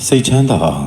စိတ်ချမ်းသာအောင်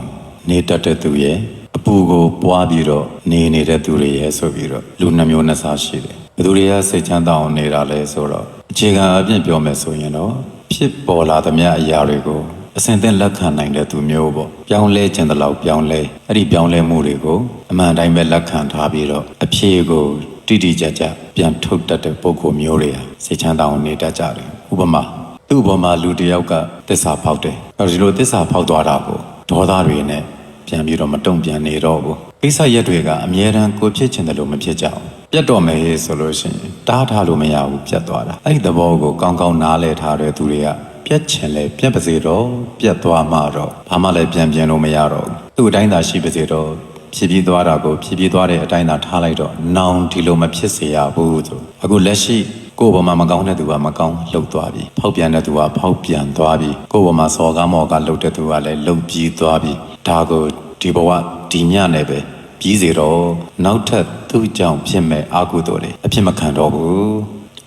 နေတတ်တဲ့သူရဲ့အပူကိုပွားပြီးတော့နေနေတဲ့သူတွေရဲ့ဆိုပြီးတော့လူနှမျိုးနှစ်စားရှိတယ်ဘယ်သူတွေကစိတ်ချမ်းသာအောင်နေတာလဲဆိုတော့အခြေခံအပြင်ပြောမယ်ဆိုရင်တော့ဖြစ်ပေါ်လာသမျှအရာတွေကိုအစဉ်သင့်လက်ခံနိုင်တဲ့သူမျိုးပေါ့ပြောင်းလဲခြင်းတလောက်ပြောင်းလဲအဲ့ဒီပြောင်းလဲမှုတွေကိုအမှန်တိုင်းပဲလက်ခံထားပြီးတော့အဖြေကိုတိတိကျကျပြန်ထုတ်တတ်တဲ့ပုံကိုမျိုးတွေဟာစိတ်ချမ်းသာအောင်နေတတ်ကြတယ်ဥပမာသူ့ဘောမှာလူတစ်ယောက်ကသစ္စာဖောက်တယ်အဲဒီလိုသစ္စာဖောက်သွားတာကိုဒေါသတွေနဲ့ပြန်ပြီးတော့မတုံ့ပြန်နေတော့ဘူးကိစ္စရက်တွေကအမြဲတမ်းကိုဖြစ်ချင်တယ်လို့မဖြစ်ကြအောင်ပြတ်တော်မယ်ဆိုလို့ရှိရင်တားထားလို့မရဘူးပြတ်သွားတာအဲ့ဒီသဘောကိုကောင်းကောင်းနားလည်ထားတဲ့သူတွေကပြတ်ချင်လဲပြတ်ပါစေတော့ပြတ်သွားမှတော့ဘာမှလည်းပြန်လို့မရတော့ဘူးသူ့အတိုင်းသာရှိပါစေတော့ဖြစ်ပြီးသွားတာကိုဖြစ်ပြီးသွားတဲ့အတိုင်းသာထားလိုက်တော့နောင်ဒီလိုမဖြစ်စေရဘူးဆိုအခုလက်ရှိကိုယ့်ဘောမှာမကောင်းတဲ့သူကမကောင်းလှုပ်သွားပြီဖောက်ပြန်တဲ့သူကဖောက်ပြန်သွားပြီကိုယ့်ဘောမှာစော်ကားမော်ကလှုပ်တဲ့သူကလည်းလှုပ်ပြီးသွားပြီဒါကိုဒီဘဝဒီညနဲ့ပဲပြီးစေတော့နောက်ထပ်သူ့ကြောင့်ဖြစ်မဲ့အာဟုတော်တွေအဖြစ်မခံတော့ဘူး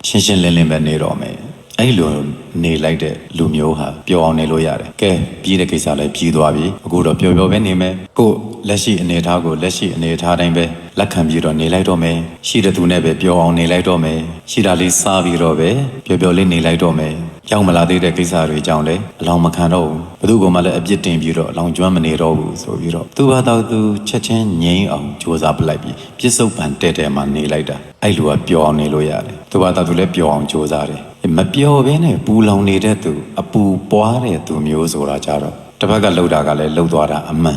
ရှင်းရှင်းလင်းလင်းပဲနေတော့မယ်အဲ့လိုနေလိုက်တဲ့လူမျိုးဟာပျော်အောင်နေလို့ရတယ်ကဲပြီးတဲ့ကိစ္စလည်းပြီးသွားပြီအခုတော့ပျော်ပျော်ပဲနေမယ်ကိုလက်ရှိအနေအထားကိုလက်ရှိအနေအထားတိုင်းပဲလက်ခံပြီးတော့နေလိုက်တော့မယ်ရှိတဲ့သူနဲ့ပဲပျော်အောင်နေလိုက်တော့မယ်ရှိတာလေးစားပြီးတော့ပဲပျော်ပျော်လေးနေလိုက်တော့မယ်ရောက်မလာသေးတဲ့ကိစ္စတွေကြောင့်လည်းအလောင်းမခံတော့ဘူးဘယ်သူကမှလည်းအပြစ်တင်ပြီးတော့အလောင်းကျွမ်းမနေတော့ဘူးဆိုပြီးတော့သူဘာတော့သူချက်ချင်းငြိမ်းအောင်ကြိုးစားပလိုက်ပြီးပြစ္ဆုတ်ပံတဲ့မှနေလိုက်တာအဲ့လိုကပျော်အောင်နေလို့ရတယ်သူဘာတော့သူလည်းပျော်အောင်ကြိုးစားတယ်မပျော်ဘဲနဲ့ပူလောင်နေတဲ့သူအပူပွားတဲ့သူမျိုးဆိုတာကြတော့တစ်ဖက်ကလှုပ်တာကလည်းလှုပ်သွားတာအမှန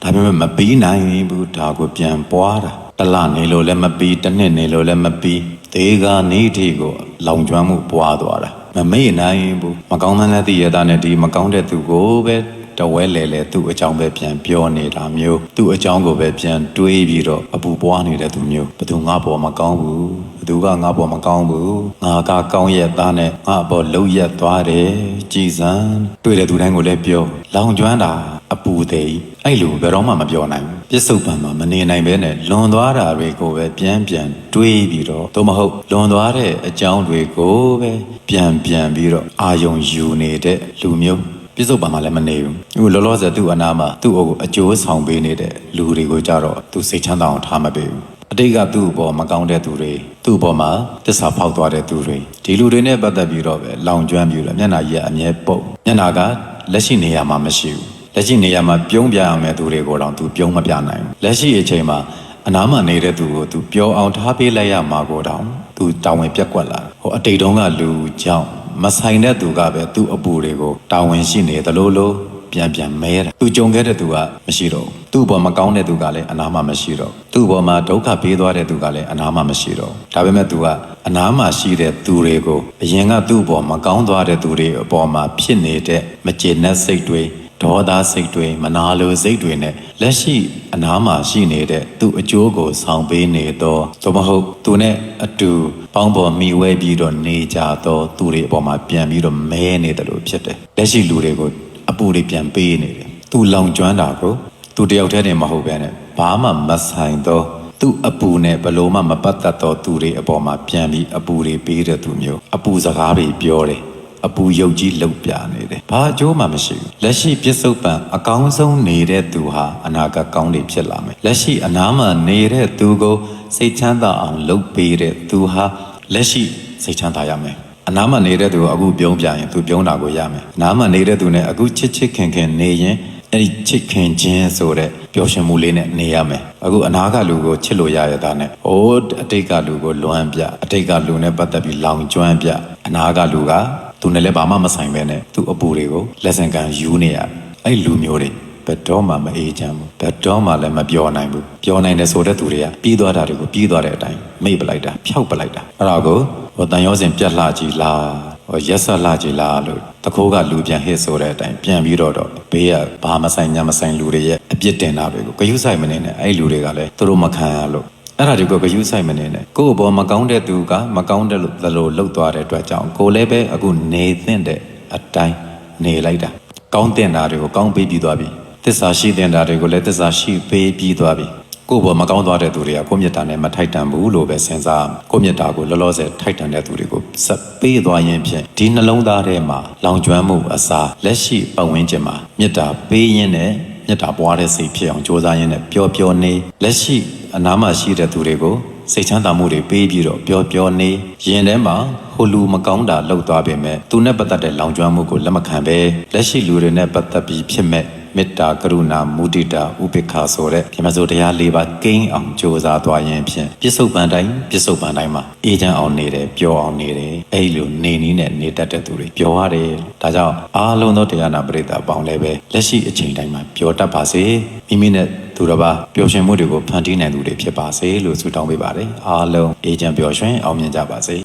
်ဒါပေမဲ့မပြီးနိုင်ဘူးဒါကိုပြန်ပွားတာတလနေလို့လည်းမပြီးတစ်နှစ်နေလို့လည်းမပြီးဒေဂာနေတီကိုလောင်ကျွမ်းမှုပွားသွားတာမမေ့နိုင်ဘူးမကောင်းတဲ့သိရတာနဲ့ဒီမကောင်းတဲ့သူကိုပဲတဝဲလေသူ့အကြောင်းပဲပြန်ပြောနေတာမျိုးသူ့အကြောင်းကိုပဲပြန်တွေးပြီးတော့အပူပွားနေတဲ့သူမျိုးဘယ်သူငါပေါ်မကောင်းဘူးဘယ်သူကငါပေါ်မကောင်းဘူးငါကကောင်းရဲ့သားနဲ့ငါပေါ်လှုပ်ရက်သွားတယ်ကြည်စံတွေ့တဲ့သူတိုင်းကိုလည်းပြောလောင်ကျွမ်းတာအပူသေးအဲ့လိုဘယ်တော့မှမပြောနိုင်ဘူးပြစ္ဆုတ်ပံမှာမနေနိုင်ဘဲနဲ့လွန်သွားတာတွေကိုပဲပြန်တွေးပြီးတော့သို့မဟုတ်လွန်သွားတဲ့အကြောင်းတွေကိုပဲပြန်ပြီးတော့အာယုံယူနေတဲ့လူမျိုးပြစ္ဆုတ်ပံမှာလည်းမနေဘူးအခုလောလောဆယ်သူ့အနာမှာသူ့အကိုအကျိုးဆောင်ပေးနေတဲ့လူတွေကိုကြတော့သူစိတ်ချမ်းသာအောင်ထားမပေးဘူးအတိတ်ကသူ့အပေါ်မကောင်းတဲ့သူတွေသူ့အပေါ်မှာတစ္ဆာဖောက်သွားတဲ့သူတွေဒီလူတွေနဲ့ပတ်သက်ပြီးတော့ပဲလောင်ကျွမ်းပြီးတော့မျက်နှာကြီးအမြဲပုတ်မျက်နှာကလက်ရှိနေရာမှာမရှိဘူးလက်ရှိနေရာမှာပြုံးပြရမယ်သူတွေကိုတော့သူပြုံးမပြနိုင်ဘူးလက်ရှိအချိန်မှာအနားမှာနေတဲ့သူကိုသူပြောအောင်ထားပေးလိုက်ရမှာကိုတော့သူတာဝန်ပြက်ကွက်လာဟိုအတိတ်တုန်းကလူကြောင့်မဆိုင်တဲ့သူကပဲသူ့အပူတွေကိုတာဝန်ရှိနေသလိုလိုပြန်မဲတာသူကြုံခဲ့တဲ့သူကမရှိတော့ဘူးသူ့ဘောမကောင်းတဲ့သူကလည်းအနားမှာမရှိတော့သူ့ဘောမှာဒုက္ခပေးသွားတဲ့သူကလည်းအနားမှာမရှိတော့ဒါပေမဲ့သူကအနားမှာရှိတဲ့သူတွေကိုအရင်ကသူ့ဘောမကောင်းသွားတဲ့သူတွေအပေါ်မှာဖြစ်နေတဲ့မကျေနပ်စိတ်တွေဒေါသစိတ်တွေမနာလိုစိတ်တွေနဲ့လက်ရှိအနားမှာရှိနေတဲ့သူ့အကျိုးကိုဆောင်ပေးနေတော့သို့မဟုတ်သူနဲ့အတူပေါင်းပေါ်မိဝဲပြီးတော့နေကြတော့သူတွေအပေါ်မှာပြန်ပြီးတော့မဲနေတယ်လို့ဖြစ်တယ်လက်ရှိလူတွေကိုအပူတွေပြန်ပေးနေတယ်သူလောင်ကျွမ်းတာကိုသူတယောက်တည်းနဲ့မဟုတ်ဘဲနဲ့ဘာမှမဆိုင်တော့သူ့အပူနဲ့ဘလို့မှမပတ်သက်တော့သူတွေအပေါ်မှာပြန်ပြီးအပူတွေပေးတဲ့သူမျိုးအပူစကားတွေပြောတယ်အပူရုပ်ကြီးလှုပ်ပြနေတယ်ဘာအကျိုးမှမရှိဘူးလက်ရှိပြစ္ဆုတ်ပံအကောင်းဆုံးနေတဲ့သူဟာအနာဂတ်ကောင်းတွေဖြစ်လာမယ်လက်ရှိအနားမှာနေတဲ့သူကိုစိတ်ချမ်းသာအောင်လုပ်ပေးတဲ့သူဟာလက်ရှိစိတ်ချမ်းသာရမယ်အနားမှာနေတဲ့သူကိုအခုပြုံးပြရင်သူပြုံးတာကိုရမယ်အနားမှာနေတဲ့သူနဲ့အခုချစ်ခင်နေရင်အဲ့ဒီချစ်ခင်ခြင်းဆိုတဲ့ပျော်ရွှင်မှုလေးနဲ့နေရမယ်အခုအနားကလူကိုချစ်လို့ရရတာနဲ့ဟိုအတိတ်ကလူကိုလွမ်းပြအတိတ်ကလူနဲ့ပတ်သက်ပြီးလောင်ကျွမ်းပြအနားကလူကသူနဲ့လည်းဘာမှမဆိုင်ပဲနဲ့သူ့အပူတွေကိုလက်ဆင့်ကမ်းယူနေရအဲ့လူမျိုးတွေဘယ်တော့မှမအေးချမ်းဘူးဘယ်တော့မှလည်းမပြောနိုင်ဘူးပြောနိုင်တယ်ဆိုတဲ့သူတွေကပြီးသွားတာတွေကိုပြီးသွားတဲ့အတိုင်းမေ့ပလိုက်တာဖျောက်ပလိုက်တာအဲ့ဒါကိုတန်ရောစင်ပြက်လှကြီးလားရက်ဆက်လှကြီးလားလို့တခိုးကလူပြန်ဟစ်ဆိုတဲ့အတိုင်းပြန်ပြီးတော့ဘေးကဘာမဆိုင်ညမဆိုင်လူတွေရဲ့အပြစ်တင်တာတွေကိုဂရုစိုက်မနေနဲ့အဲ့လူတွေကလည်းသူတို့မခံရလို့အဲ့ဒါတွေကိုဂရုစိုက်မနေနဲ့ကိုယ့်အပေါ်မကောင်းတဲ့သူကမကောင်းတဲ့လို့လှုပ်သွားတဲ့အတွက်ကြောင့်ကိုယ်လည်းပဲအခုနေသင့်တဲ့အတိုင်းနေလိုက်တာကောင်းတင်တာတွေကိုကောင်းပေးပြီးသွားပြီသစ္စာရှိတင်တာတွေကိုလည်းသစ္စာရှိပေးပြီးသွားပြီ ကိုယ့်ဘောမကောင်းသွားတဲ့သူတွေကကိုယ့်မြတ်တာနဲ့မထိုက်တန်ဘူးလို့ပဲစဉ်းစားကိုယ့်မြတ်တာကိုလောလောဆယ်ထိုက်တန်တဲ့သူတွေကိုစပ်ပေးသွားရင်ဖြင့်ဒီနှလုံးသားထဲမှာလောင်ကျွမ်းမှုအစားလက်ရှိပတ်ဝန်းကျင်မှာမြတ်တာပေးရင်းနဲ့မြတ်တာပွားတဲ့စိတ်ဖြစ်အောင်ကြိုးစားရင်းနဲ့ပျော်ပျော်နေလက်ရှိအနားမှာရှိတဲ့သူတွေကိုစိတ်ချမ်းသာမှုတွေပေးပြီးတော့ပျော်ပျော်နေရင်ထဲမှာဟိုလူမကောင်းတာလှုပ်သွားပေမဲ့သူနဲ့ပတ်သက်တဲ့လောင်ကျွမ်းမှုကိုလက်မခံပဲလက်ရှိလူတွေနဲ့ပတ်သက်ပြီးဖြစ်မဲ့မေတ္တာကရုဏာမုဒိတာဥပေက္ခဆိုတဲ့ပြမစိုးတရား၄ပါးကိန်းအောင်ကြိုးစားသွားရင်ဖြင့်ပြစ္ဆုတ်ပန်တိုင်းမှာအေးချမ်းအောင်နေတယ်ပျော်အောင်နေတယ်အဲ့လိုနေနည်းနဲ့နေတတ်တဲ့သူတွေပျော်ရတယ်ဒါကြောင့်အားလုံးသောတရားနာပရိသတ်ပေါင်းလည်းပဲလက်ရှိအချိန်တိုင်းမှာပျော်တတ်ပါစေမိမိနဲ့သူတစ်ပါးပျော်ရွှင်မှုတွေကိုဖန်တီးနိုင်သူတွေဖြစ်ပါစေလို့ဆုတောင်းပေးပါတယ်အားလုံးအေးချမ်းပျော်ရွှင်အောင်မြင်ကြပါစေ